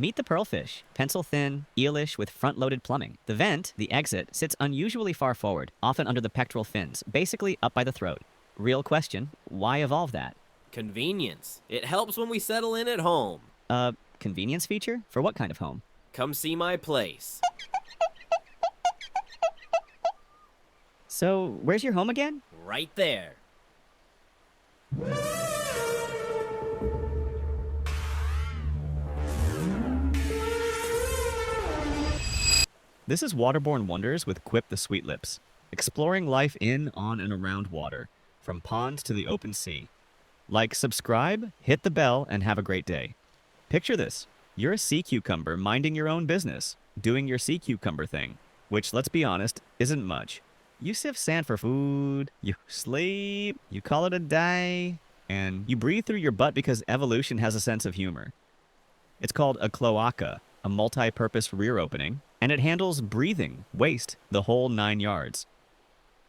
Meet the pearlfish, pencil-thin, eelish with front-loaded plumbing. The vent, the exit, sits unusually far forward, often under the pectoral fins, basically up by the throat. Real question, why evolve that? Convenience. It helps when we settle in at home. Convenience feature? For what kind of home? Come see my place. So, where's your home again? Right there. This is Waterborne Wonders with Quip the Sweet Lips, exploring life in, on, and around water, from ponds to the open sea. Like, subscribe, hit the bell, and have a great day. Picture this. You're a sea cucumber minding your own business, doing your sea cucumber thing, which, let's be honest, isn't much. You sift sand for food, you sleep, you call it a day, and you breathe through your butt because evolution has a sense of humor. It's called a cloaca, a multi-purpose rear opening, and it handles breathing, waste, the whole 9 yards.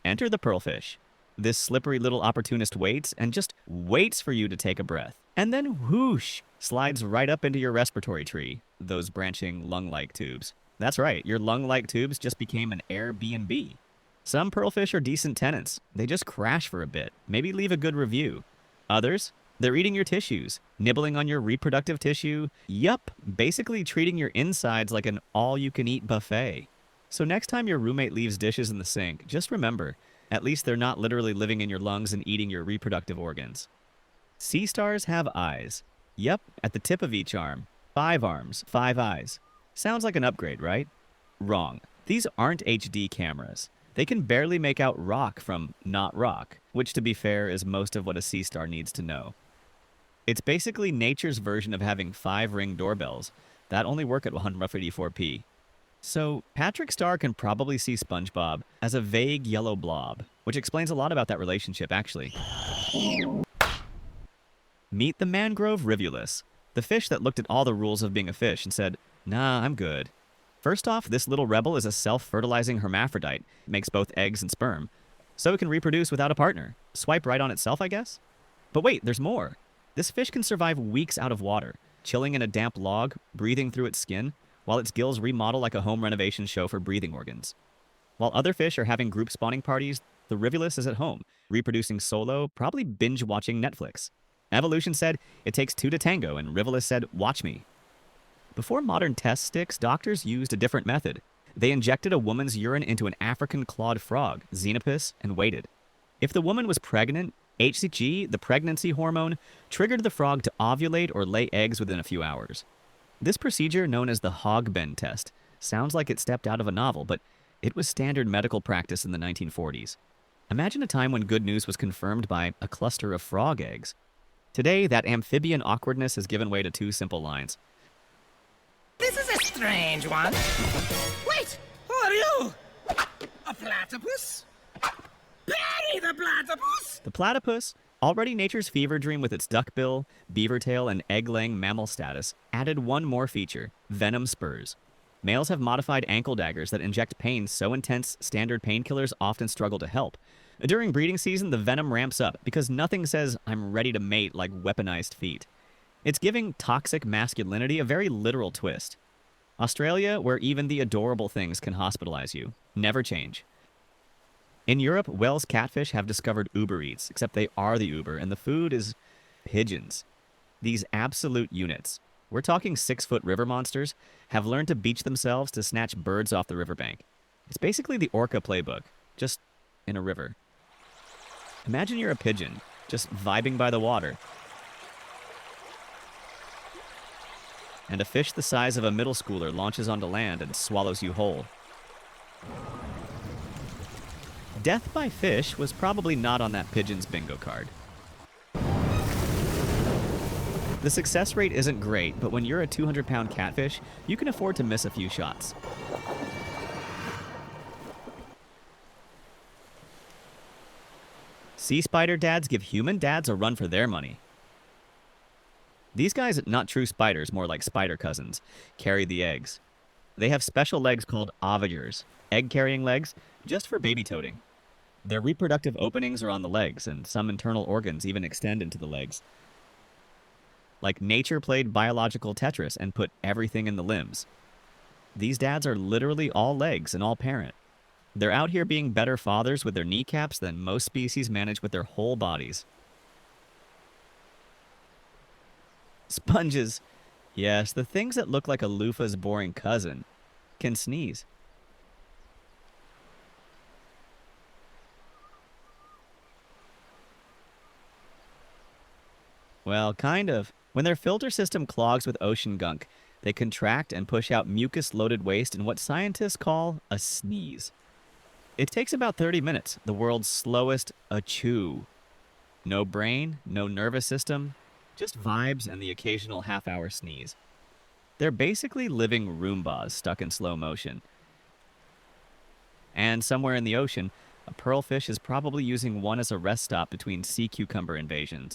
Enter the pearlfish. This slippery little opportunist waits and just waits for you to take a breath. And then whoosh, slides right up into your respiratory tree, those branching lung-like tubes. That's right, your lung-like tubes just became an Airbnb. Some pearlfish are decent tenants. They just crash for a bit, maybe leave a good review. Others, they're eating your tissues, nibbling on your reproductive tissue. Yup, basically treating your insides like an all-you-can-eat buffet. So next time your roommate leaves dishes in the sink, just remember, at least they're not literally living in your lungs and eating your reproductive organs. Sea stars have eyes. Yup, at the tip of each arm. 5 arms, 5 eyes. Sounds like an upgrade, right? Wrong. These aren't HD cameras. They can barely make out rock from not rock, which to be fair is most of what a sea star needs to know. It's basically nature's version of having 5 Ring doorbells that only work at 184p. So Patrick Star can probably see SpongeBob as a vague yellow blob, which explains a lot about that relationship actually. Meet the mangrove Rivulus, the fish that looked at all the rules of being a fish and said, "Nah, I'm good." First off, this little rebel is a self-fertilizing hermaphrodite, it makes both eggs and sperm, so it can reproduce without a partner. Swipe right on itself, I guess? But wait, there's more. This fish can survive weeks out of water, chilling in a damp log, breathing through its skin, while its gills remodel like a home renovation show for breathing organs. While other fish are having group spawning parties, the Rivulus is at home, reproducing solo, probably binge-watching Netflix. Evolution said, it takes 2 to tango, and Rivulus said, watch me. Before modern test sticks, doctors used a different method. They injected a woman's urine into an African clawed frog, Xenopus, and waited. If the woman was pregnant, HCG, the pregnancy hormone, triggered the frog to ovulate or lay eggs within a few hours. This procedure, known as the Hogben test, sounds like it stepped out of a novel, but it was standard medical practice in the 1940s. Imagine a time when good news was confirmed by a cluster of frog eggs. Today, that amphibian awkwardness has given way to 2 simple lines. This is a strange one. Wait, who are you? A platypus? Bury the platypus! The platypus, already nature's fever dream with its duckbill, beaver tail, and egg-laying mammal status, added one more feature, Venom Spurs. Males have modified ankle daggers that inject pain so intense standard painkillers often struggle to help. During breeding season, the venom ramps up because nothing says, "I'm ready to mate," like weaponized feet. It's giving toxic masculinity a very literal twist. Australia, where even the adorable things can hospitalize you. Never change. In Europe, Wells catfish have discovered Uber Eats, except they are the Uber, and the food is pigeons. These absolute units, we're talking 6-foot river monsters, have learned to beach themselves to snatch birds off the riverbank. It's basically the orca playbook, just in a river. Imagine you're a pigeon, just vibing by the water. And a fish the size of a middle schooler launches onto land and swallows you whole. Death by fish was probably not on that pigeon's bingo card. The success rate isn't great, but when you're a 200-pound catfish, you can afford to miss a few shots. Sea spider dads give human dads a run for their money. These guys, not true spiders, more like spider cousins, carry the eggs. They have special legs called ovagers, egg-carrying legs, just for baby toting. Their reproductive openings are on the legs, and some internal organs even extend into the legs. Like nature played biological Tetris and put everything in the limbs. These dads are literally all legs and all parent. They're out here being better fathers with their kneecaps than most species manage with their whole bodies. Sponges. Yes, the things that look like a loofah's boring cousin can sneeze. Well, kind of. When their filter system clogs with ocean gunk, they contract and push out mucus-loaded waste in what scientists call a sneeze. It takes about 30 minutes, the world's slowest achoo. No brain, no nervous system, just vibes and the occasional half-hour sneeze. They're basically living Roombas stuck in slow motion. And somewhere in the ocean, a pearlfish is probably using one as a rest stop between sea cucumber invasions.